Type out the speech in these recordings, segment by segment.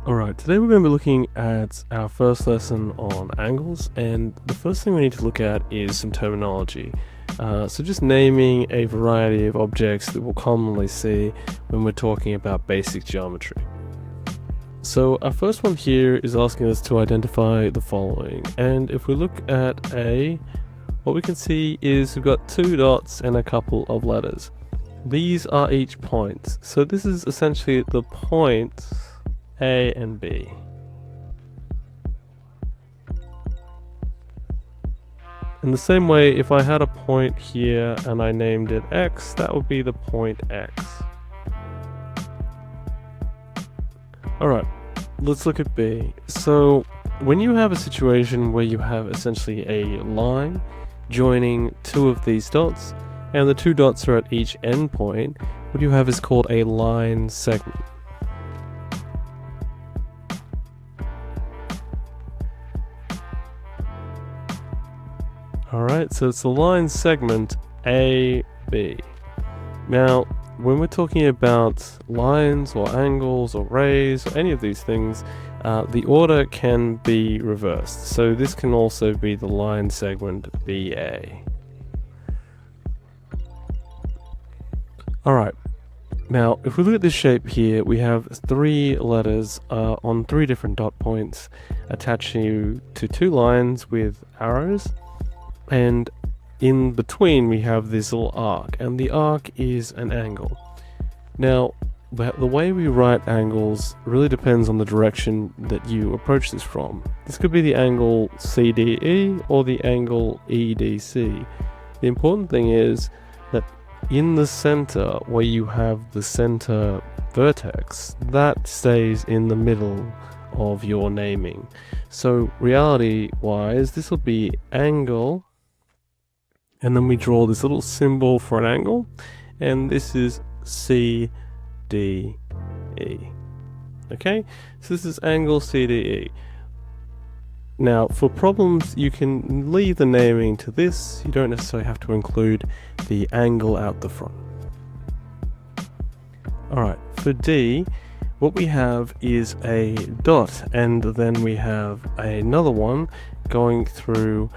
Alright, today we're going to be looking at our first lesson on angles, and the first thing we need to look at is some terminology. So just naming a variety of objects that we'll commonly see when we're talking about basic geometry. So our first one here is asking us to identify the following, and if we look at A, what we can see is we've got two dots and a couple of letters. These are each points, so this is essentially the points A and B. In the same way, if I had a point here and I named it X, that would be the point X. Alright, let's look at B. So, when you have a situation where you have essentially a line joining two of these dots, and the two dots are at each endpoint, what you have is called a line segment. Alright, so it's the line segment AB. Now, when we're talking about lines or angles or rays or any of these things, the order can be reversed. So this can also be the line segment BA. Alright, now if we look at this shape here, we have three letters on three different dot points attaching to two lines with arrows. And in between we have this little arc, and the arc is an angle. Now, the way we write angles really depends on the direction that you approach this from. This could be the angle CDE or the angle EDC. The important thing is that in the center, where you have the center vertex, that stays in the middle of your naming. So reality-wise, this will be angle, and then we draw this little symbol for an angle, and this is CDE. Okay, so this is angle CDE. Now, for problems, you can leave the naming to this. You don't necessarily have to include the angle out the front. Alright, for D, what we have is a dot, and then we have another one going through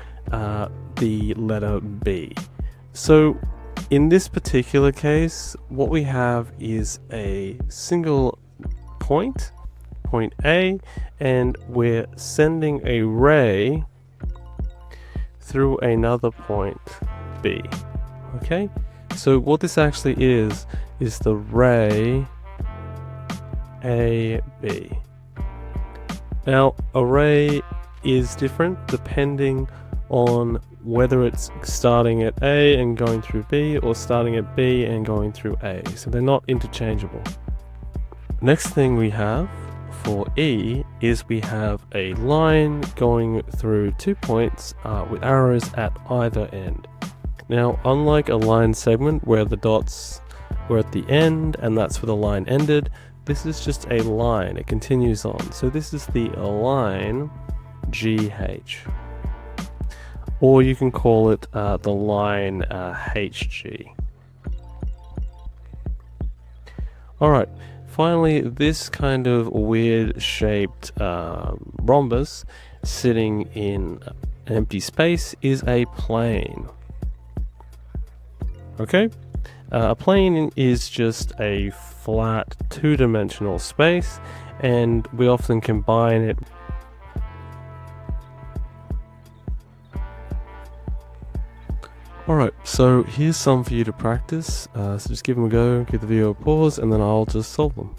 the letter B. So in this particular case, what we have is a single point A, and we're sending a ray through another point B. Okay, so what this actually is the ray AB. Now, a ray is different depending on whether it's starting at A and going through B, or starting at B and going through A, so they're not interchangeable. Next thing we have for E is we have a line going through 2 points with arrows at either end. Now, unlike a line segment where the dots were at the end and that's where the line ended, this is just a line, it continues on. So this is the line GH. Or you can call it the line HG. Alright, finally, this kind of weird shaped rhombus sitting in an empty space is a plane. Okay? A plane is just a flat two-dimensional space, and we often combine it. Alright, so here's some for you to practice, so just give them a go, give the video a pause, and then I'll just solve them.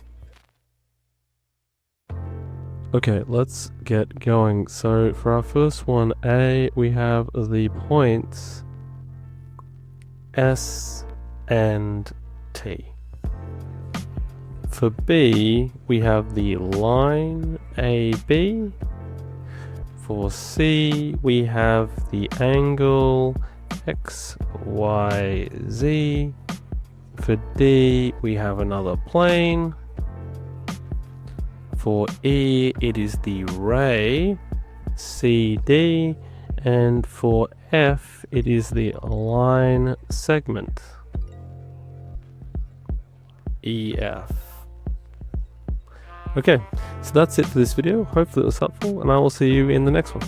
Okay, let's get going. So for our first one, A, we have the points S and T. For B, we have the line AB. For C, we have the angle XYZ. For D, we have another plane. For E, it is the ray CD, and for F, it is the line segment EF. Okay, so that's it for this video. Hopefully it was helpful, and I will see you in the next one.